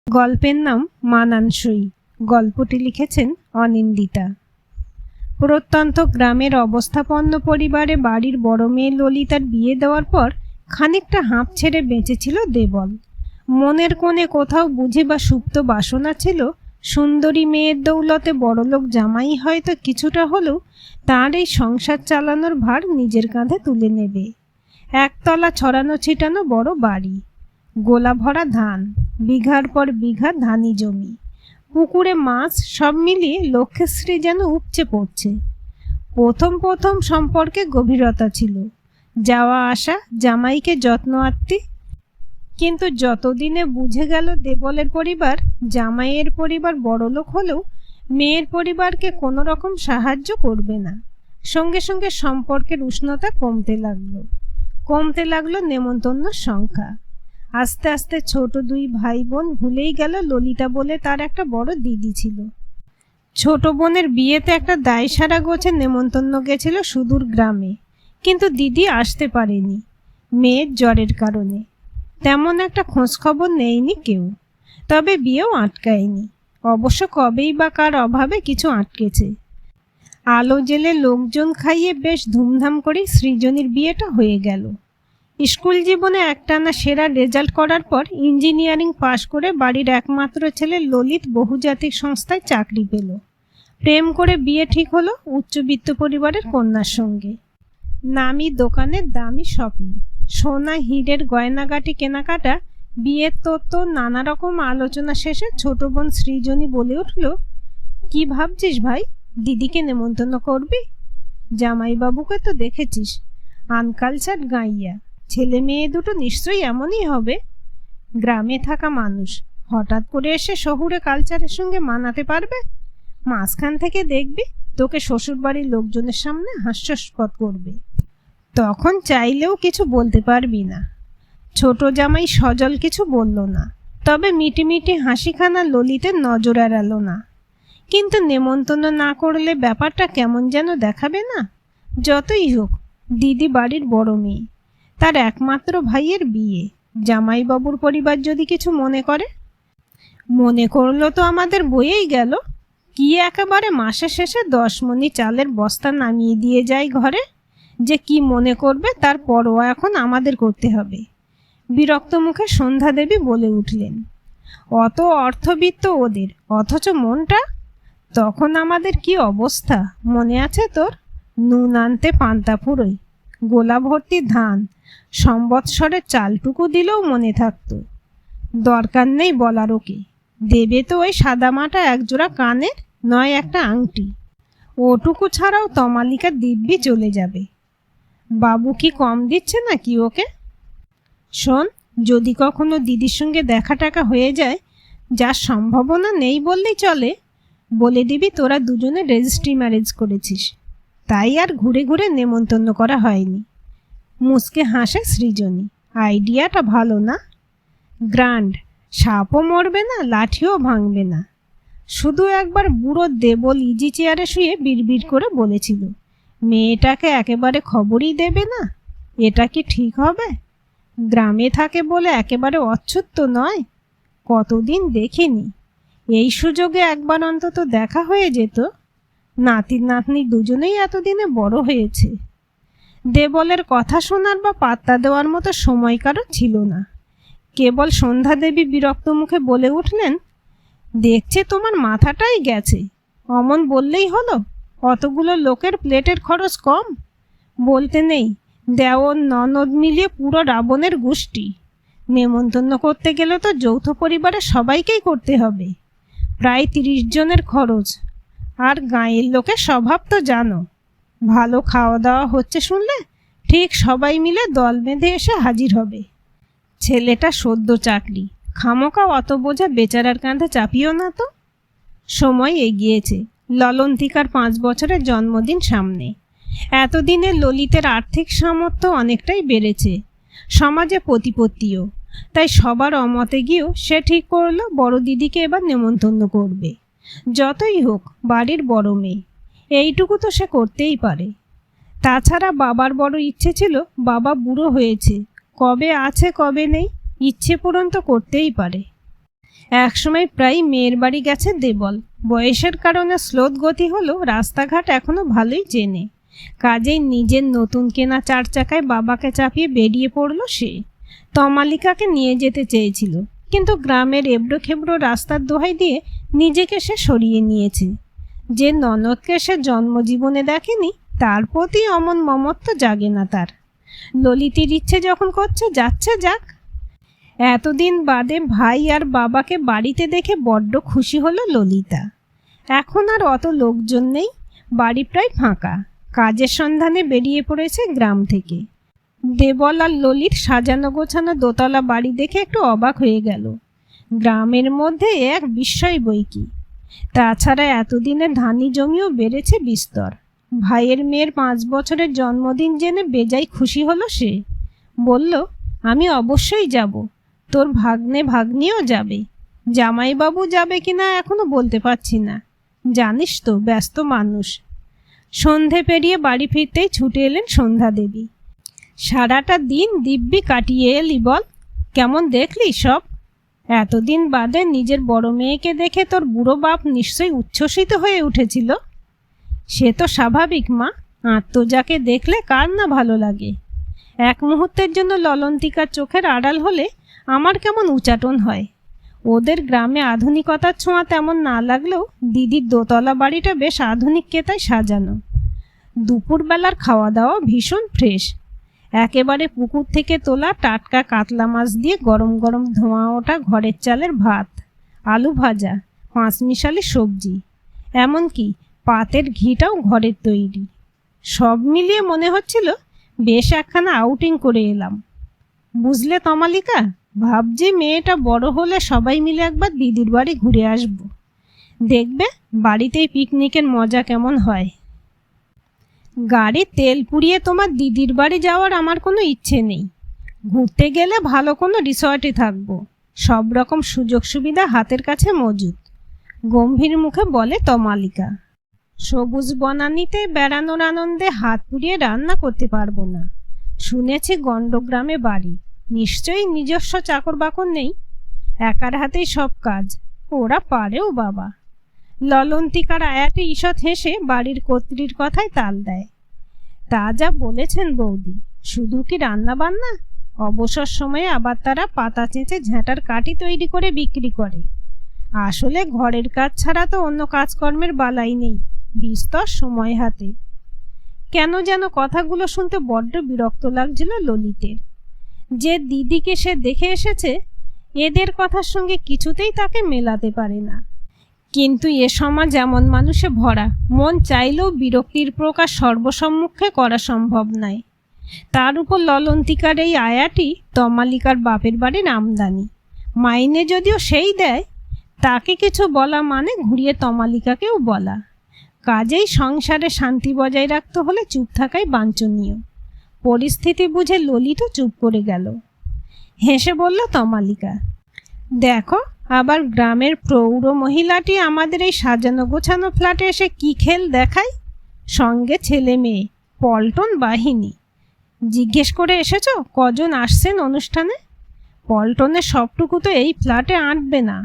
গল্পের নাম মানানসই। গল্পটি লিখেছেন অনিন্দিতা। প্রত্যন্ত গ্রামের অবস্থাপন্ন পরিবারে বাড়ির বড় মেয়ে ললিতার বিয়ে দেওয়ার পর খানিকটা হাঁপ ছেড়ে বেঁচেছিল দেবল। মনের কোণে কোথাও বুঝি বা সুপ্ত বাসনা ছিল, সুন্দরী মেয়ের দৌলতে বড়লোক জামাই হয়তো কিছুটা হলেও তার এই সংসার চালানোর ভার নিজের কাঁধে তুলে নেবে। একতলা ছড়ানো ছিটানো বড় বাড়ি, গোলা ভরা ধান, বিঘার পর বিঘা ধানি জমি, পুকুরে মাছ, সব মিলিয়ে লক্ষ্যশ্রী যেন উপচে পড়ছে। প্রথম প্রথম সম্পর্কে গভীরতা ছিল, যাওয়া আসা, জামাইকে যত্ন আত্মি। কিন্তু যতদিনে বুঝে গেল দেবলের পরিবার, জামাইয়ের পরিবার বড়লোক হলেও মেয়ের পরিবারকে কোনো রকম সাহায্য করবে না, সঙ্গে সঙ্গে সম্পর্কের উষ্ণতা কমতে লাগলো নেমন্তন্নর সংখ্যা। আস্তে আস্তে ছোট দুই ভাই বোন ভুলেই গেল ললিতা বলে তার একটা বড় দিদি ছিল। ছোট বোনের বিয়েতে একটা দায়সারা গোছে নেমন্তন্ন গেছিল সুদূর গ্রামে, কিন্তু দিদি আসতে পারেনি মেয়ের জ্বরের কারণে। তেমন একটা খোঁজখবর নেয়নি কেউ, তবে বিয়েও আটকায়নি। অবশ্য কবেই বা কার অভাবে কিছু আটকেছে। আলো জেলে লোকজন খাইয়ে বেশ ধুমধাম করে সৃজনীর বিয়েটা হয়ে গেল। স্কুল জীবনে একটানা সেরা রেজাল্ট করার পর ইঞ্জিনিয়ারিং পাশ করে বাড়ির একমাত্র ছেলে ললিত বহুজাতিক সংস্থায় চাকরি পেল। প্রেম করে বিয়ে ঠিক হলো উচ্চবিত্ত পরিবারের কন্যার সঙ্গে। নামি দোকানের দামি শপিং, সোনা হীরের গয়নাগাটি কেনাকাটা, বিয়ের তত্ত্ব, নানা রকম আলোচনা শেষে ছোট বোন সৃজনী বলে উঠল, কি ভাবছিস ভাই, দিদিকে নেমন্তন্ন করবি? জামাইবাবুকে তো দেখেছিস, আনকালচার গাইয়া, ছেলে মেয়ে দুটো নিশ্চয়ই এমনই হবে। গ্রামে থাকা মানুষ হঠাৎ করে এসে শহুরে কালচারের সঙ্গে মানাতে পারবে? মাঝখান থেকে দেখবি তোকে শ্বশুরবাড়ির লোকজনের সামনে হাস্যাস্পদ করবে, তখন চাইলেও কিছু বলতে পারবি না। ছোট জামাই সজল কিছু বলল না, তবে মিটিমিটি হাসিখানা ললিতের নজর এড়ালো না। কিন্তু নেমন্তন্ন না করলে ব্যাপারটা কেমন যেন দেখাবে না? যতই হোক দিদি বাড়ির বড় মেয়ে, তার একমাত্র ভাইয়ের বিয়ে, জামাইবাবুর পরিবার যদি কিছু মনে করলো তো আমাদের বয়েই গেল। কি একেবারে মাসের শেষে 10 মণি চালের বস্তা নামিয়ে দিয়ে যায় ঘরে, যে কি মনে করবে তার পরোয়া এখন আমাদের করতে হবে। বিরক্ত মুখে সন্ধ্যা দেবী বলে উঠলেন, অত অর্থবিত্ত ওদের, অথচ মনটা। তখন আমাদের কি অবস্থা মনে আছে তোর? নুন আনতে পান্তা ফুরোই, গোলা ভর্তি ধান, সম্বৎসরের চালটুকু দিলেও মনে থাকতো। দরকার নেই বলার, ওকে দেবে তো ওই সাদামাটা একজোড়া কানের, নয় একটা আংটি, ওটুকু ছাড়াও তমালিকা দিব্যি চলে যাবে। বাবু কি কম দিচ্ছে নাকি ওকে? শোন, যদি কখনো দিদির সঙ্গে দেখা টাকা হয়ে যায়, যার সম্ভাবনা নেই বললেই চলে, বলে দিবি তোরা দুজনে রেজিস্ট্রি ম্যারেজ করেছিস, তাই আর ঘুরে ঘুরে নেমন্তন্ন করা হয়নি। মুচকে হাসে সৃজনী, আইডিয়াটা ভালো না? গ্র্যান্ড, সাপও মরবে না, লাঠিও ভাঙবে না। শুধু একবার বুড়ো দেবল ইজি চেয়ারে শুয়ে বিড়বিড় করে বলেছিল, মেয়েটাকে একেবারে খবরই দেবে না। এটা কি ঠিক হবে? গ্রামে থাকে বলে একেবারে অচ্ছুত তো নয়, কতদিন দেখিনি। এই সুযোগে একবার অন্তত দেখা হয়ে যেত। নাতি নাতনি দুজনেই এতদিনে বড় হয়েছে। দেবলের কথা শোনার বা পাত্তা দেওয়ার মতো সময় কারো ছিল না। কেবল সন্ধ্যা দেবী বিরক্ত মুখে বলে উঠলেন, দেখছে তোমার মাথাটাই গেছে, অমন বললেই হলো? অতগুলো লোকের প্লেটের খরচ কম? বলতে নেই, দেওর ননদ মিলিয়ে পুরো রাবণের গোষ্ঠী। নেমন্তন্ন করতে গেলে তো যৌথ পরিবারের সবাইকেই করতে হবে, প্রায় 30 জনের খরচ। আর গাঁয়ের লোকের স্বভাব তো জানো, ভালো খাওয়া দাওয়া হচ্ছে শুনলে ঠিক সবাই মিলে দল বেঁধে এসে হাজির হবে। ছেলেটা সদ্য চাকরি, খামোকা অত বোঝা বেচারার কাঁধে চাপিও না তো। সময় এগিয়েছে, ললন্তিকার 5 বছরের জন্মদিন সামনে। এতদিনে ললিতের আর্থিক সামর্থ্য অনেকটাই বেড়েছে, সমাজে প্রতিপত্তিও। তাই সবার অমতে গিয়েও সে ঠিক করলো বড় দিদিকে এবার নেমন্তন্ন করবে। যতই হোক বাড়ির বড় মেয়ে, এইটুকু তো সে করতেই পারে। তাছাড়া বাবার বড় ইচ্ছে ছিল, বাবা বুড়ো হয়েছে, কবে আছে কবে নেই, ইচ্ছে পূরণ তো করতেই পারে। একসময় প্রায় মেয়ের বাড়ি গেছে দেবল। বয়সের কারণে স্লোত গতি হলেও রাস্তাঘাট এখনো ভালোই চেনে। কাজেই নিজের নতুন কেনা 4 চাকায় বাবাকে চাপিয়ে বেরিয়ে পড়ল সে। তমালিকাকে নিয়ে যেতে চেয়েছিল, কিন্তু গ্রামের এবড়ো খেবড়ো রাস্তার দোহাই দিয়ে নিজেকে সে সরিয়ে নিয়েছে। যে ননদকে সে জন্মজীবনে দেখেনি তার প্রতি অমন মমত্ব জাগে না তার। ললিতের ইচ্ছে যখন করছে যাচ্ছে যাক। এতদিন বাদে ভাই আর বাবাকে বাড়িতে দেখে বড্ড খুশি হলো ললিতা। এখন আর অত লোকজন নেই, বাড়ি প্রায় ফাঁকা। কাজের সন্ধানে বেরিয়ে পড়েছে গ্রাম থেকে। দেবল আর ললিত সাজানো গোছানো দোতলা বাড়ি দেখে একটু অবাক হয়ে গেল। গ্রামের মধ্যে এক বিস্ময় বৈকি। তাছাড়া এতদিনে ধানি জমিও বেড়েছে বিস্তর। ভাইয়ের মেয়ের 5 বছরের জন্মদিন জেনে বেজায় খুশি হলো সে। বলল, আমি অবশ্যই যাব, তোর ভাগ্নে ভাগ্নিও যাবে। জামাইবাবু যাবে কিনা এখনো বলতে পারছি না, জানিস তো ব্যস্ত মানুষ। সন্ধে পেরিয়ে বাড়ি ফিরতেই ছুটে এলেন সন্ধ্যা দেবী। সারাটা দিন দিব্যি কাটিয়ে এলি বল, কেমন দেখলি সব? এতদিন বাদে নিজের বড় মেয়েকে দেখে তোর বুড়ো বাপ নিশ্চয়ই উচ্ছ্বসিত হয়ে উঠেছিল। সে তো স্বাভাবিক মা, আত্মজাকে দেখলে কার না ভালো লাগে। এক মুহূর্তের জন্য ললন্তিকার চোখের আড়াল হলে আমার কেমন উচাটন হয়। ওদের গ্রামে আধুনিকতার ছোঁয়া তেমন না লাগলেও দিদির দোতলা বাড়িটা বেশ আধুনিক কেতায় সাজানো। দুপুরবেলার খাওয়া দাওয়া ভীষণ ফ্রেশ। একেবারে পুকুর থেকে তোলা টাটকা কাতলা মাছ দিয়ে গরম গরম ধোঁয়া ওঠা ঘরের চালের ভাত, আলু ভাজা, 5 মিশালি সবজি, এমনকি পাতের ঘিটাও ঘরের তৈরি। সব মিলিয়ে মনে হচ্ছিল বেশ একখানা আউটিং করে এলাম। বুঝলে তমালিকা, ভাবছি মেয়েটা বড় হলে সবাই মিলে একবার দিদির বাড়ি ঘুরে আসব। দেখবে বাড়িতেই পিকনিকের মজা কেমন হয়। গাড়ির তেল পুড়িয়ে তোমার দিদির বাড়ি যাওয়ার আমার কোনো ইচ্ছে নেই। ঘুরতে গেলে ভালো কোনো রিসর্টে থাকবো, সব রকম সুযোগ সুবিধা হাতের কাছে মজুদ, গম্ভীর মুখে বলে তমালিকা। সবুজ বনানীতে বেড়ানোর আনন্দে হাত পুড়িয়ে রান্না করতে পারবো না। শুনেছি গণ্ডগ্রামে বাড়ি, নিশ্চয়ই নিজস্ব চাকর বাকর নেই, একার হাতেই সব কাজ। ওরা পারেও বাবা। ললন্তিকার আয়াতে ঈষৎ হেসে বাড়ির কর্ত্রীর কথায় তাল দেয়। তা যা বলেছেন বৌদি, শুধু কি রান্না বান্না, অবসর সময়ে আবার তারা পাতা চেঁচে ঝাঁটার কাঠি তৈরি করে বিক্রি করে। আসলে ঘরের কাজ ছাড়া তো অন্য কাজকর্মের বালাই নেই, বিস্তর সময় হাতে। কেন যেন কথাগুলো শুনতে বড্ড বিরক্ত লাগছিল ললিতের। যে দিদিকে সে দেখে এসেছে, এদের কথার সঙ্গে কিছুতেই তাকে মেলাতে পারে না। কিন্তু এ সমাজ এমন মানুষে ভরা, মন চাইলেও বিরক্তির প্রকাশ সর্বসম্মুখে করা সম্ভব নয়। তার উপর ললন্তিকার এই আয়াটি তমালিকার বাপের বাড়ির আমদানি, মাইনে যদিও সেই দেয়, তাকে কিছু বলা মানে ঘুরিয়ে তমালিকাকেও বলা। কাজেই সংসারে শান্তি বজায় রাখতে হলে চুপ থাকাই বাঞ্ছনীয়। পরিস্থিতি বুঝে ললিতও চুপ করে গেল। হেসে বলল তমালিকা, দেখো আবার গ্রামের প্রৌঢ় মহিলাটি আমাদের এই সাজানো গোছানো ফ্ল্যাটে এসে কি খেল দেখায়। সঙ্গে ছেলে মেয়ে, পল্টন বাহিনী। জিজ্ঞেস করে এসেছ কজন আসছেন অনুষ্ঠানে? পল্টনের সবটুকু তো এই ফ্ল্যাটে আঁটবে না।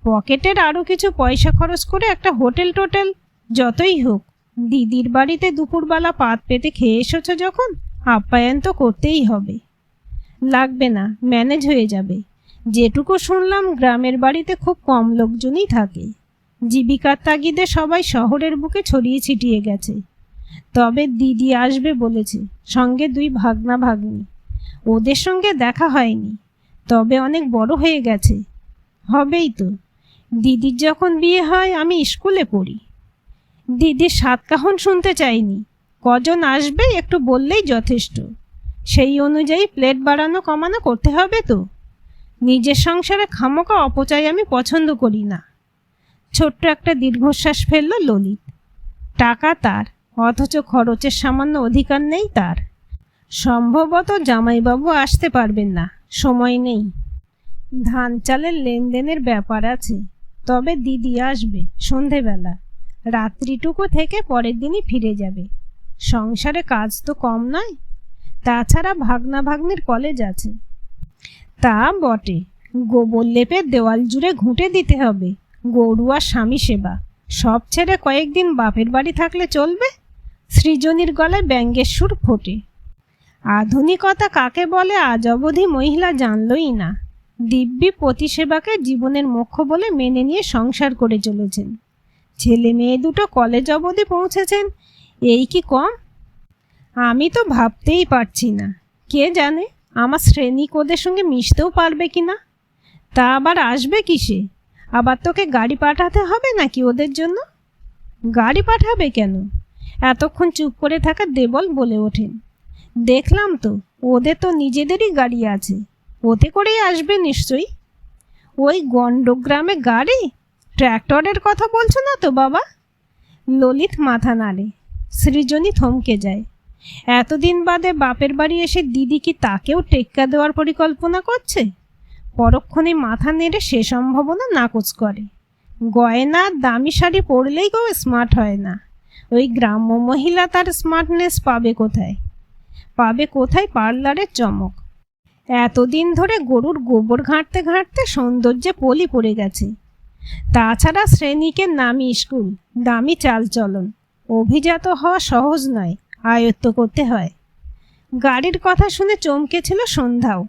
পকেটের আরও কিছু পয়সা খরচ করে একটা হোটেল টোটেল, যতই হোক দিদির বাড়িতে দুপুরবেলা পাত পেতে খেয়ে এসেছ যখন, আপ্যায়ন তো করতেই হবে। লাগবে না, ম্যানেজ হয়ে যাবে। যেটুকু শুনলাম গ্রামের বাড়িতে খুব কম লোকজনই থাকে। জীবিকার তাগিদে সবাই শহরের বুকে ছড়িয়ে ছিটিয়ে গেছে। তবে দিদি আসবে বলেছে, সঙ্গে 2 ভাগনা ভাগ্নি। ওদের সঙ্গে দেখা হয়নি, তবে অনেক বড় হয়ে গেছে। হবেই তো, দিদির যখন বিয়ে হয় আমি স্কুলে পড়ি। দিদির সাতকাহন শুনতে চাইনি, কজন আসবে একটু বললেই যথেষ্ট। সেই অনুযায়ী প্লেট বাড়ানো কমানো করতে হবে তো। নিজের সংসারে খামোকা অপচয় আমি পছন্দ করি না। ছোট্ট একটা দীর্ঘশ্বাস ফেলল ললিত। টাকা তার, অথচ খরচের সামান্য অধিকার নেই তার। সম্ভবত জামাইবাবু আসতে পারবেন না, সময় নেই। ধান চালের লেনদেনের ব্যাপার আছে। তবে দিদি আসবে সন্ধেবেলা, রাত্রিটুকু থেকে পরের দিনই ফিরে যাবে। সংসারে কাজ তো কম নয়। তাছাড়া ভাগনা ভাগ্নির কলেজ আছে। তা বটে, গোবর লেপে দেওয়াল জুড়ে ঘুঁটে দিতে হবে। গরু আর স্বামী সেবা সব ছেড়ে কয়েকদিন বাপের বাড়ি থাকলে চলবে? সৃজনীর গলায় ব্যঙ্গের সুর ফোটে। আধুনিকতা কাকে বলে আজ অবধি মহিলা জানলই না। দিব্যি পতিসেবাকে জীবনের মুখ্য বলে মেনে নিয়ে সংসার করে চলেছেন। ছেলে মেয়ে দুটো কলেজ অবধি পৌঁছেছেন, এই কি কম? আমি তো ভাবতেই পারছি না, কে জানে আমার শ্রেণিক ওদের সঙ্গে মিশতেও পারবে কি না। তা আবার আসবে কিসে? আবার তোকে গাড়ি পাঠাতে হবে নাকি ওদের জন্য? গাড়ি পাঠাবে কেন? এতক্ষণ চুপ করে থাকা দেবল বলে ওঠেন। দেখলাম তো, ওদের তো নিজেদেরই গাড়ি আছে, ওতে করেই আসবে নিশ্চয়ই। ওই গণ্ডগ্রামে গাড়ি? ট্র্যাক্টরের কথা বলছো না তো বাবা? ললিত মাথা নাড়ে। সৃজনী থমকে যায়। এতদিন বাদে বাপের বাড়ি এসে দিদি কি তাকেও টেক্কা দেওয়ার পরিকল্পনা করছে? পরক্ষণে মাথা নেড়ে সে সম্ভাবনা নাকচ করে। গয়না দামি শাড়ি পরলেই কেউ স্মার্ট হয় না। ওই গ্রাম্য মহিলা তার স্মার্টনেস পাবে কোথায়? পাবে কোথায় পার্লারের চমক? এতদিন ধরে গরুর গোবর ঘাঁটতে ঘাঁটতে সৌন্দর্যে পলি পড়ে গেছে। তাছাড়া শ্রেণীকের নামি স্কুল, দামি চালচলন, অভিজাত হওয়া সহজ নয়, আয়ত্ত করতে হয়। গাড়ির কথা শুনে চমকেছিল সন্ধ্যাও।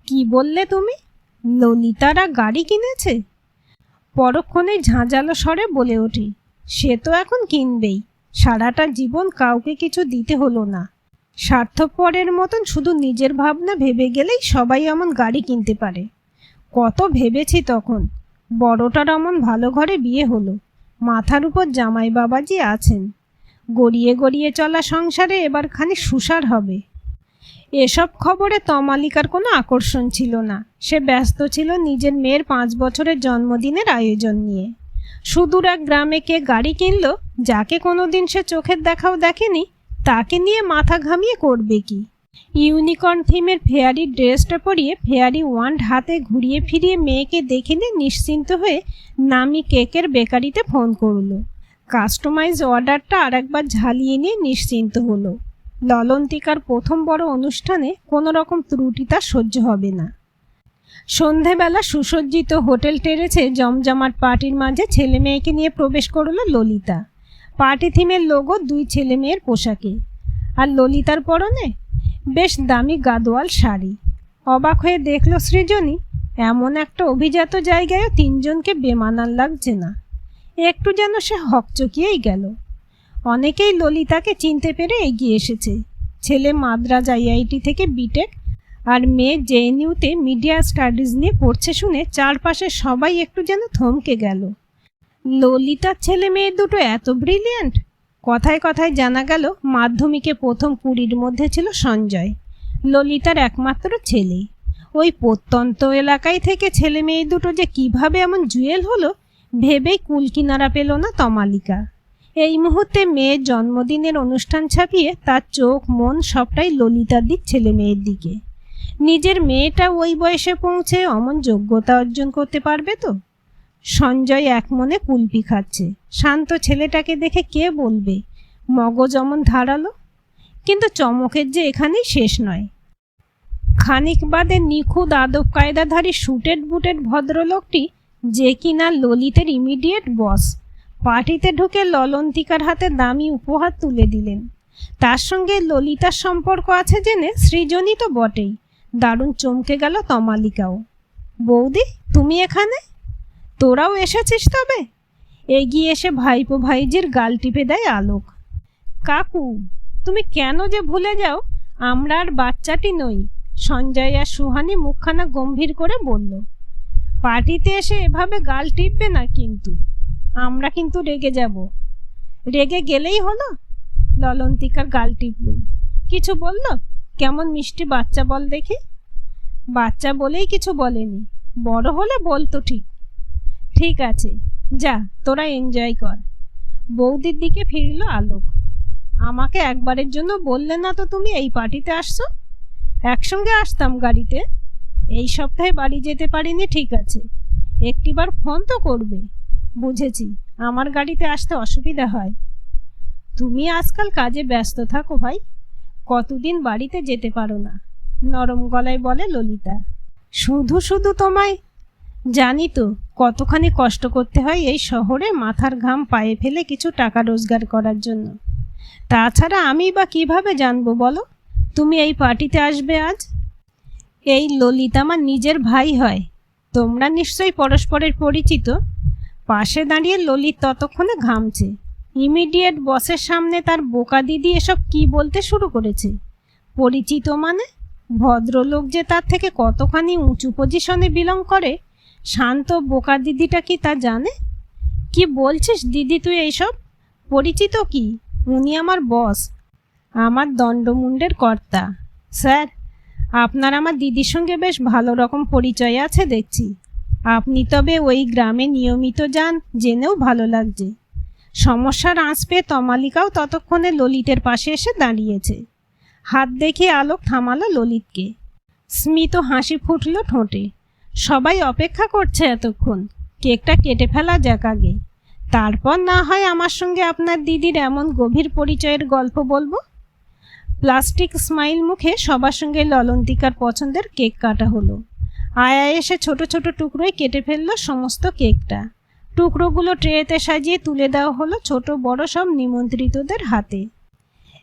কি বললে তুমি? ললিতারা গাড়ি কিনেছে? পরক্ষণে ঝাঁঝালো স্বরে বলে ওঠে, সে তো এখন কিনবেই। সারাটা জীবন কাউকে কিছু দিতে হলো না। স্বার্থপরের মতন শুধু নিজের ভাবনা ভেবে গেলেই সবাই এমন গাড়ি কিনতে পারে। কত ভেবেছি তখন। বড়টার এমন ভালো ঘরে বিয়ে হলো, মাথার উপর জামাই বাবাজি আছেন। গড়িয়ে গড়িয়ে চলা সংসারে এবার খানিক সুসার হবে। এসব খবরে তমালিকার কোনো আকর্ষণ ছিল না। সে ব্যস্ত ছিল নিজের মেয়ের 5 বছরের জন্মদিনের আয়োজন নিয়ে। সুদূর এক গ্রামে কে গাড়ি কিনল, যাকে কোনোদিন সে চোখের দেখাও দেখেনি, তাকে নিয়ে মাথা ঘামিয়ে করবে কি? ইউনিকর্ন থিমের ফেয়ারি ড্রেসটা পরিয়ে ফেয়ারি ওয়ান্ড হাতে ঘুরিয়ে ফিরিয়ে মেয়েকে দেখে নিয়ে নিশ্চিন্ত হয়ে নামি কেকের বেকারিতে ফোন করল। কাস্টমাইজ অর্ডারটা আরেকবার ঝালিয়ে নিয়ে নিশ্চিন্ত হলো। ললন্তিকার প্রথম বড় অনুষ্ঠানে কোনো রকম ত্রুটি তার সহ্য হবে না। সন্ধেবেলা সুসজ্জিত হোটেল টেরেছে জমজমাট পার্টির মাঝে ছেলে মেয়েকে নিয়ে প্রবেশ করল ললিতা। পার্টি থিমের লোগো 2 ছেলে মেয়ের পোশাকে, আর ললিতার পরনে বেশ দামি গাদোয়াল শাড়ি। অবাক হয়ে দেখল সৃজনী, এমন একটা অভিজাত জায়গায়ও 3 জনকে বেমানান লাগছে না। একটু যেন সে হকচকিয়েই গেল। অনেকেই ললিতাকে চিনতে পেরে এগিয়ে এসেছে। ছেলে মাদ্রাজ আইআইটি থেকে বিটেক আর মেয়ে জেএনইউতে মিডিয়া স্টাডিজ নিয়ে পড়ছে শুনে চারপাশে সবাই একটু যেন থমকে গেল। ললিতার ছেলে মেয়ে দুটো এত ব্রিলিয়ান্ট! কথায় কথায় জানা গেল মাধ্যমিকে প্রথম 20-র মধ্যে ছিল সঞ্জয়, ললিতার একমাত্র ছেলে। ওই প্রত্যন্ত এলাকায় থেকে ছেলে মেয়ে দুটো যে কিভাবে এমন জুয়েল হলো ভেবেই কুল কিনারা পেল না তমালিকা। এই মুহূর্তে মেয়ের জন্মদিনের অনুষ্ঠান ছাপিয়ে তার চোখ মন সবটাই ললিতার দিক, ছেলে মেয়ের দিকে। নিজের মেয়েটা ওই বয়সে পৌঁছে অমন যোগ্যতা অর্জন করতে পারবে তো? সঞ্জয় এক মনে কুলপি খাচ্ছে। শান্ত ছেলেটাকে দেখে কে বলবে মগজ অমন ধারালো? কিন্তু চমকের যে এখানেই শেষ নয়। খানিক বাদে নিখুঁত আদব কায়দাধারী শুটেড বুটেড ভদ্রলোকটি, যে কিনা ললিতের ইমিডিয়েট বস, পার্টিতে ঢুকে ললন্তিকার হাতে দামি উপহার তুলে দিলেন। তার সঙ্গে ললিতার সম্পর্ক আছে জেনে সৃজনী তো বটেই, দারুণ চমকে গেল তমালিকাও। বৌদি, তুমি এখানে? তোরাও এসেছিস তবে? এগিয়ে এসে ভাইপো ভাইজির গাল টিপে দেয় আলোক। কাকু, তুমি কেন যে ভুলে যাও আমরা আর বাচ্চাটি নই। সঞ্জয় আর সুহানি মুখখানা গম্ভীর করে বলল। পার্টিতে এসে এভাবে গাল টিপবে না কিন্তু, আমরা কিন্তু রেগে যাব। রেগে গেলেই হলো। ললন্তিকার গাল টিপলুম। কিছু বলল? কেমন মিষ্টি বাচ্চা বল দেখি। বাচ্চা বলেই কিছু বলেনি, বড় হলে বলতো ঠিক। ঠিক আছে, যা তোরা এনজয় কর। বৌদির দিকে ফিরল আলোক। আমাকে একবারের জন্য বললে না তো তুমি এই পার্টিতে আসছো? একসঙ্গে আসতাম গাড়িতে। এই সপ্তাহে বাড়ি যেতে পারিনি, ঠিক আছে, একটিবার ফোন তো করবে। বুঝেছি, আমার গাড়িতে আসতে অসুবিধা হয়। তুমি আজকাল কাজে ব্যস্ত থাকো ভাই, কতদিন বাড়িতে যেতে পারো না, নরম গলায় বলে ললিতা। শুধু শুধু তোমায়, জানি তো কতখানি কষ্ট করতে হয় এই শহরে মাথার ঘাম পায়ে ফেলে কিছু টাকা রোজগার করার জন্য। তাছাড়া আমি বা কিভাবে জানবো বলো তুমি এই পার্টিতে আসবে আজ? এই ললিত আমার নিজের ভাই হয়, তোমরা নিশ্চয়ই পরস্পরের পরিচিত। পাশে দাঁড়িয়ে ললিত ততক্ষণে ঘামছে। ইমিডিয়েট বসের সামনে তার বোকা দিদি এসব কি বলতে শুরু করেছে। পরিচিত মানে? ভদ্রলোক যে তার থেকে কতখানি উঁচু পজিশনে বিলং করে শান্ত বোকা দিদিটা কি তা জানে? কি বলছিস দিদি তুই এইসব? পরিচিত কি? উনি আমার বস, আমার দণ্ডমুণ্ডের কর্তা। স্যার, আপনার আমার দিদির সঙ্গে বেশ ভালো রকম পরিচয় আছে দেখছি। আপনি তবে ওই গ্রামে নিয়মিত যান জেনেও ভালো লাগছে। সমস্যার আঁচ পেয়ে তমালিকাও ততক্ষণে ললিতের পাশে এসে দাঁড়িয়েছে। হাত দেখিয়ে আলোক থামালো ললিতকে। স্মিত হাসি ফুটল ঠোঁটে। সবাই অপেক্ষা করছে এতক্ষণ, কেকটা কেটে ফেলা যাক আগে, তারপর না হয় আমার সঙ্গে আপনার দিদির এমন গভীর পরিচয়ের গল্প বলবো। প্লাস্টিক স্মাইল মুখে সবার সঙ্গে ললন্তিকার পছন্দের কেক কাটা হলো। আয়া এসে ছোট ছোট টুকরোয় কেটে ফেললো সমস্ত কেকটা। টুকরোগুলো ট্রেতে সাজিয়ে তুলে দেওয়া হলো ছোট বড় সব নিমন্ত্রিতদের হাতে।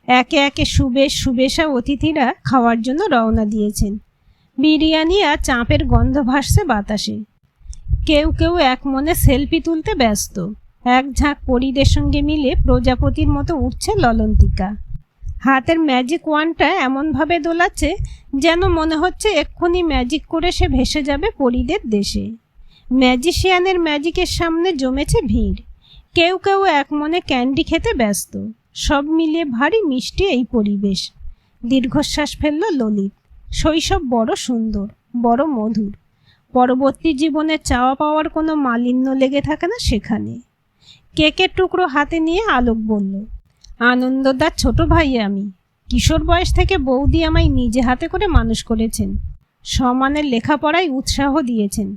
একে একে সুবেশা অতিথিরা খাওয়ার জন্য রওনা দিয়েছেন। বিরিয়ানি আর চাঁপের গন্ধ ভাসছে বাতাসে। কেউ কেউ এক মনে সেলফি তুলতে ব্যস্ত। এক ঝাঁক পরীদের সঙ্গে মিলে প্রজাপতির মতো উঠছে ললন্তিকা। হাতের ম্যাজিক ওয়ানটা এমনভাবে দোলাচ্ছে যেন মনে হচ্ছে এক্ষুনি ম্যাজিক করে সে ভেসে যাবে পরীদের দেশে। ম্যাজিশিয়ানের ম্যাজিকের সামনে জমেছে ভিড়। কেউ কেউ এক মনে ক্যান্ডি খেতে ব্যস্ত। সব মিলিয়ে ভারী মিষ্টি এই পরিবেশ। দীর্ঘশ্বাস ফেলল ললিত। শৈশব বড় সুন্দর, বড় মধুর। পরবর্তী জীবনে চাওয়া পাওয়ার কোনো মালিন্য লেগে থাকে না সেখানে। কেকের টুকরো হাতে নিয়ে আলোক বলল, আনন্দদার ছোট ভাই আমি। কিশোর বয়স থেকে বৌদি আমায় নিজে হাতে করে মানুষ করেছেন, সমানে লেখাপড়ায় উৎসাহ দিয়েছেন।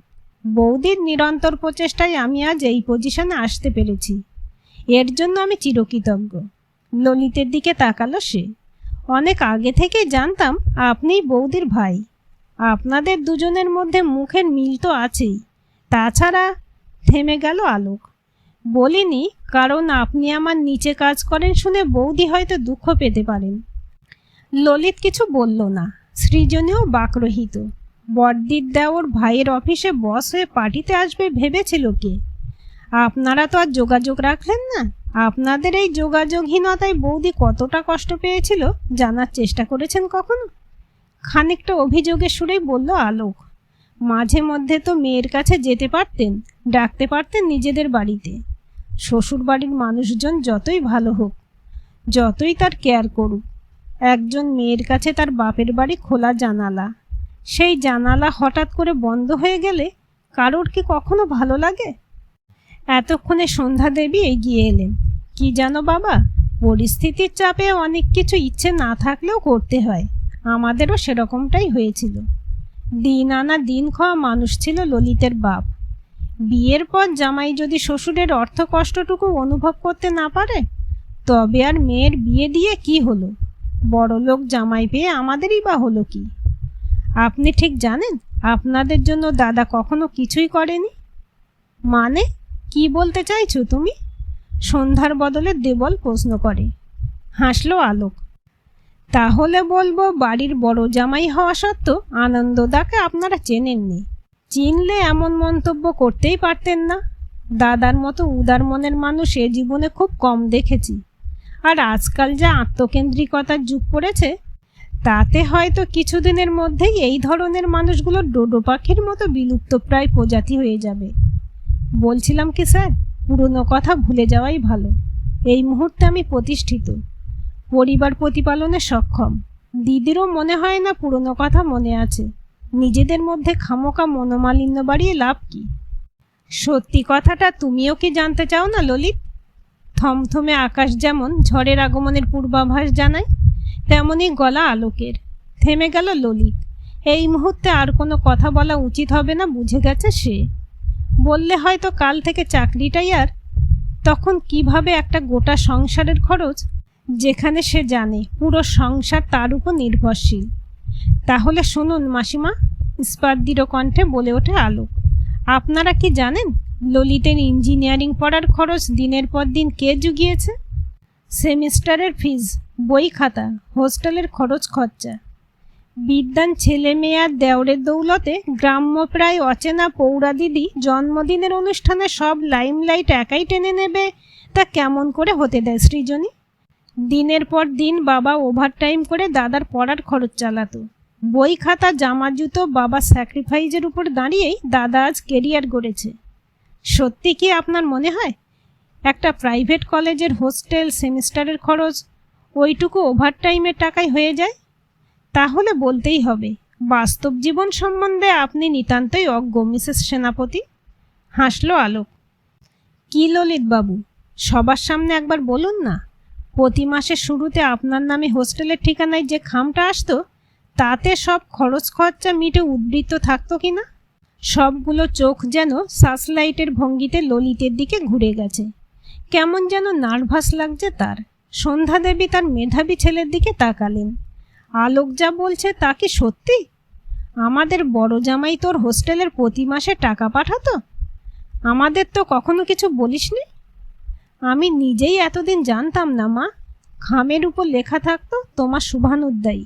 বৌদির নিরন্তর প্রচেষ্টায় আমি আজ এই পজিশনে আসতে পেরেছি, এর জন্য আমি চিরকৃতজ্ঞ। ললিতের দিকে তাকালো সে। অনেক আগে থেকেই জানতাম আপনিই বৌদির ভাই। আপনাদের দুজনের মধ্যে মুখের মিল তো আছেই, তাছাড়া। থেমে গেল আলোক। বলিনি কারণ আপনি আমার নিচে কাজ করেন শুনে বৌদি হয়তো দুঃখ পেতে পারেন। ললিত কিছু বলল না। সৃজনীয় বাকরহিত। বড়দির দেওর ভাইয়ের অফিসে বস হয়ে পার্টিতে আসবে ভেবেছিল কে? আপনারা তো আর যোগাযোগ রাখলেন না। আপনাদের এই যোগাযোগহীনতায় বৌদি কতটা কষ্ট পেয়েছিল জানার চেষ্টা করেছেন কখনো? খানিকটা অভিযোগের সুরেই বলল আলোক। মাঝে মধ্যে তো মেয়ের কাছে যেতে পারতেন, ডাকতে পারতেন নিজেদের বাড়িতে। শ্বশুর বাড়ির মানুষজন যতই ভালো হোক, যতই তার কেয়ার করুক, একজন মেয়ের কাছে তার বাপের বাড়ি খোলা জানালা। সেই জানালা হঠাৎ করে বন্ধ হয়ে গেলে কারোর কি কখনো ভালো লাগে? এতক্ষণে সন্ধ্যা দেবী এগিয়ে এলেন। কি জানো বাবা, পরিস্থিতির চাপে অনেক কিছু ইচ্ছে না থাকলেও করতে হয়। আমাদেরও সেরকমটাই হয়েছিল। দিন আনা দিন খাওয়া মানুষ ছিল ললিতের বাপ। বিয়ের পর জামাই যদি শ্বশুরের অর্থ কষ্টটুকু অনুভব করতে না পারে, তবে আর মেয়ের বিয়ে দিয়ে কি হলো? বড়লোক জামাই পেয়ে আমাদেরই বা হলো কি? আপনি ঠিক জানেন আপনাদের জন্য দাদা কখনো কিছুই করেনি। মানে কি বলতে চাইছো তুমি? সন্ধ্যার বদলে দেবল প্রশ্ন করে। হাসলো আলোক। তাহলে বলবো বাড়ির বড় জামাই হওয়া সত্ত্বেও আনন্দদাকে আপনারা চেনেননি। চিনলে এমন মন্তব্য করতেই পারতেন না। দাদার মতো উদার মনের মানুষ এ জীবনে খুব কম দেখেছি। আর আজকাল যা আত্মকেন্দ্রিকতার যুগ পড়েছে, তাতে হয়তো কিছুদিনের মধ্যেই এই ধরনের মানুষগুলো ডোডো পাখির মতো বিলুপ্তপ্রায় প্রজাতি হয়ে যাবে। বলছিলাম কি স্যার, পুরনো কথা ভুলে যাওয়াই ভালো। এই মুহূর্তে আমি প্রতিষ্ঠিত, পরিবার প্রতিপালনে সক্ষম। দিদিরও মনে হয় না পুরনো কথা মনে আছে। নিজেদের মধ্যে খামোকা মনোমালিন্য বাড়িয়ে লাভ কি? সত্যি কথাটা তুমিও কি জানতে চাও না ললিত? থমথমে আকাশ যেমন ঝড়ের আগমনের পূর্বাভাস জানায়, তেমনি গলা আলোকের। থেমে গেল ললিত। এই মুহূর্তে আর কোনো কথা বলা উচিত হবে না বুঝে গেছে সে। বললে হয়তো কাল থেকে চাকরিটাই আর, তখন কিভাবে একটা গোটা সংসারের খরচ, যেখানে সে জানে পুরো সংসার তার উপর নির্ভরশীল। তাহলে শুনুন মাসিমা, স্পার্দির কণ্ঠে বলে ওঠে আলোক। আপনারা কি জানেন ললিতের ইঞ্জিনিয়ারিং পড়ার খরচ দিনের পর দিন কে জুগিয়েছে? সেমিস্টারের ফিজ, বই খাতা, হোস্টেলের খরচ খরচা। বিদ্যান ছেলে মেয়ে আর দেওরের দৌলতে গ্রাম্য প্রায় অচেনা পৌরা দিদি জন্মদিনের অনুষ্ঠানে সব লাইমলাইট একাই টেনে নেবে, তা কেমন করে হতে দেয় সৃজনী? দিনের পর দিন বাবা ওভারটাইম করে দাদার পড়ার খরচ চালাতো। বই খাতা জামা জুতো বাবার স্যাক্রিফাইসের উপর দাঁড়িয়েই দাদা আজ কেরিয়ার গড়েছে। সত্যি কি আপনার মনে হয় একটা প্রাইভেট কলেজের হোস্টেল সেমিস্টারের খরচ ওইটুকু ওভারটাইমের টাকায় হয়ে যায়? তাহলে বলতেই হবে বাস্তব জীবন সম্বন্ধে আপনি নিতান্তই অজ্ঞ মিসেস সেনাপতি। হাসল আলোক। কি ললিত বাবু, সবার সামনে একবার বলুন না, প্রতি মাসের শুরুতে আপনার নামে হোস্টেলের ঠিকানায় যে খামটা আসতো তাতে সব খরচ খরচা মিটে উদ্বৃত্ত থাকতো কিনা? সবগুলো চোখ যেন সার্চলাইটের ভঙ্গিতে ললিতের দিকে ঘুরে গেছে। কেমন যেন নার্ভাস লাগছে তার। সন্ধ্যা দেবী তার মেধাবী ছেলের দিকে তাকালেন। আলোক যা বলছে তা কি সত্যি? আমাদের বড় জামাই তোর হোস্টেলের প্রতি মাসে টাকা পাঠাতো? আমাদের তো কখনো কিছু বলিসনি। আমি নিজেই এতদিন জানতাম না মা। খামের উপর লেখা থাকতো তোমার শুভানুদ্দায়ী।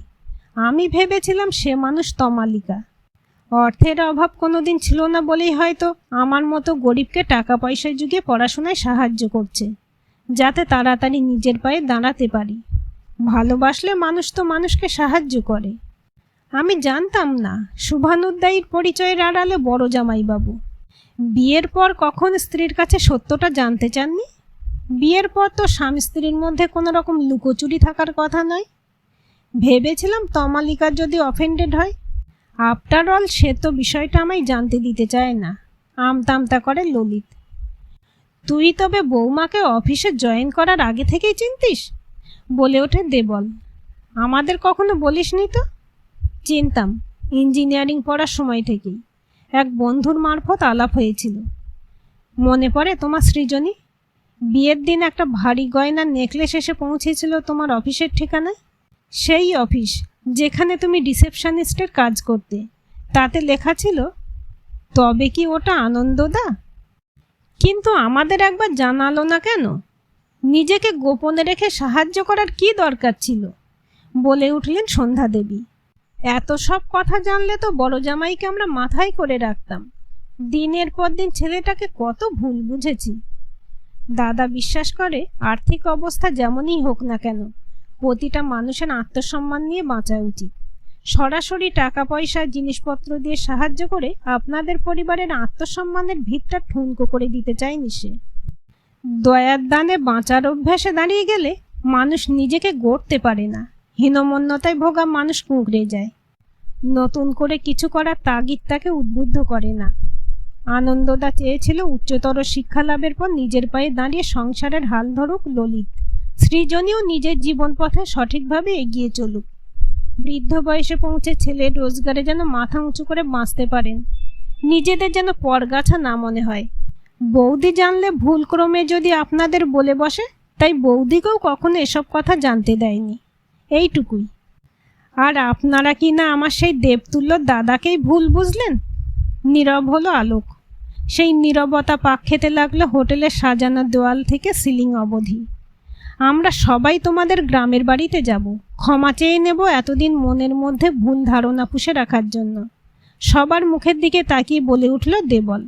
আমি ভেবেছিলাম সে মানুষ তমালিকা। অর্থের অভাব কোনোদিন ছিল না বলেই হয়তো আমার মতো গরিবকে টাকা পয়সা জুগিয়ে পড়াশোনায় সাহায্য করছে, যাতে তাড়াতাড়ি নিজের পায়ে দাঁড়াতে পারি। ভালোবাসলে মানুষ তো মানুষকে সাহায্য করে। আমি জানতাম না শুভানুদ্দায়ীর পরিচয়ের আড়ালে বড় জামাইবাবু। বিয়ের পর কখন স্ত্রীর কাছে সত্যটা জানতে চাননি? বিয়ের পর তো স্বামী স্ত্রীর মধ্যে কোনো রকম লুকোচুরি থাকার কথা নয়। ভেবেছিলাম তমালিকা যদি অফেন্ডেড হয়। আফটার অল সে তো বিষয়টা আমায় জানতে দিতে চায় না। আমতামতা করে ললিত। তুই তবে বৌমাকে অফিসে জয়েন করার আগে থেকেই চিনতিস? বলে ওঠে দেবল। আমাদের কখনো বলিসনি তো। চিনতাম, ইঞ্জিনিয়ারিং পড়ার সময় থেকেই। এক বন্ধুর মারফত আলাপ হয়েছিল। মনে পড়ে তোমার সৃজনী? বিয়ের দিন একটা ভারী গয়নার নেকলেস এসে পৌঁছেছিল তোমার অফিসের ঠিকানায়। সেই অফিস যেখানে তুমি রিসেপশনিস্টের কাজ করতে। তাতে লেখা ছিল, তবে কি ওটা আনন্দদা? কিন্তু আমাদের একবার জানালো না কেন? নিজেকে গোপনে রেখে সাহায্য করার কি দরকার ছিল? বলে উঠলেন সন্ধ্যা দেবী। এত সব কথা জানলে তো বড় জামাইকে আমরা মাথায় করে রাখতাম। দিনের পর দিন ছেলেটাকে কত ভুল বুঝেছি। দাদা বিশ্বাস করে আর্থিক অবস্থা যেমনই হোক না কেন প্রতিটা মানুষের আত্মসম্মান নিয়ে বাঁচা উচিত। সরাসরি টাকা পয়সা জিনিসপত্র দিয়ে সাহায্য করে আপনাদের পরিবারের আত্মসম্মানের ভিতটা ঠুনকো করে দিতে চায়নি সে। দয়ার দানে বাঁচার অভ্যাসে দাঁড়িয়ে গেলে মানুষ নিজেকে গড়তে পারে না। হীনমন্যতায় ভোগা মানুষ কুঁকড়ে যায়। নতুন করে কিছু করার তাগিদ তাকে উদ্বুদ্ধ করে না। আনন্দদা চেয়েছিল উচ্চতর শিক্ষা লাভের পর নিজের পায়ে দাঁড়িয়ে সংসারের হাল ধরুক ললিত। সৃজনীও নিজের জীবন পথে সঠিকভাবে এগিয়ে চলুক। বৃদ্ধ বয়সে পৌঁছে ছেলের রোজগারে যেন মাথা উঁচু করে বাঁচতে পারেন। নিজেদের যেন পরগাছা না মনে হয়। বৌদি জানলে ভুলক্রমে যদি আপনাদের বলে বসে, তাই বৌদিকেও কখনো এসব কথা জানতে দেয়নি। এইটুকুই। আর আপনারা কি না আমার সেই দেবতুল্য দাদাকেই ভুল বুঝলেন? নীরব হলো আলোক। সেই নীরবতা পাক খেতে লাগলো হোটেলের সাজানো দেওয়াল থেকে সিলিং অবধি। আমরা সবাই তোমাদের গ্রামের বাড়িতে যাব, ক্ষমা চেয়ে নেব এতদিন মনের মধ্যে ভুল ধারণা পুষে রাখার জন্য। সবার মুখের দিকে তাকিয়ে বলে উঠল দেবল।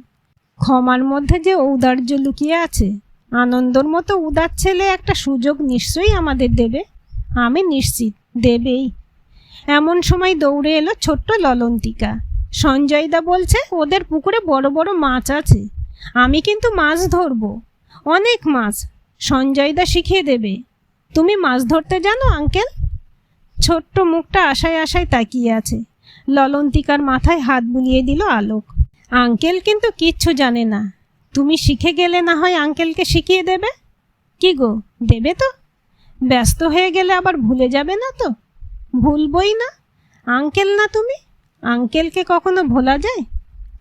ক্ষমার মধ্যে যে ঔদার্য লুকিয়ে আছে। আনন্দর মতো উদার ছেলে একটা সুযোগ নিশ্চয়ই আমাদের দেবে। আমি নিশ্চিত দেবেই। এমন সময় দৌড়ে এলো ছোট্ট ললন্তিকা। সঞ্জয়দা বলছে ওদের পুকুরে বড় বড় মাছ আছে। আমি কিন্তু মাছ ধরবো, অনেক মাছ। সঞ্জয়দা শিখিয়ে দেবে। তুমি মাছ ধরতে জানো আঙ্কেল? ছোট্ট মুখটা আশায় আশায় তাকিয়ে আছে। ললন্তিকার মাথায় হাত বুলিয়ে দিল আলোক। আঙ্কেল কিন্তু কিচ্ছু জানে না। তুমি শিখে গেলে না হয় আঙ্কেলকে শিখিয়ে দেবে। কি গো, দেবে তো? ব্যস্ত হয়ে গেলে আবার ভুলে যাবে না তো? ভুলবই না। আঙ্কেল না তুমি? আঙ্কেলকে কখনো ভোলা যায়?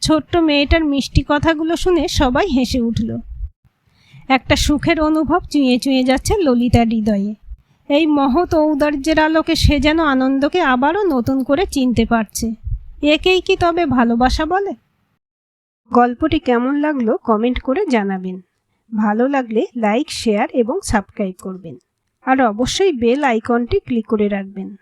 ছোট্ট মেয়েটার মিষ্টি কথাগুলো শুনে সবাই হেসে উঠল। একটা সুখের অনুভব চুঁয়ে চুঁয়ে যাচ্ছে ললিতার হৃদয়ে। এই মহৎ ঔদার্যের আলোকে সে যেন আনন্দকে আবারও নতুন করে চিনতে পারছে। একেই কি তবে ভালোবাসা বলে? গল্পটি কেমন লাগলো কমেন্ট করে জানাবেন। ভালো লাগলে লাইক, শেয়ার এবং সাবস্ক্রাইব করবেন। আর অবশ্যই বেল আইকনটি ক্লিক করে রাখবেন।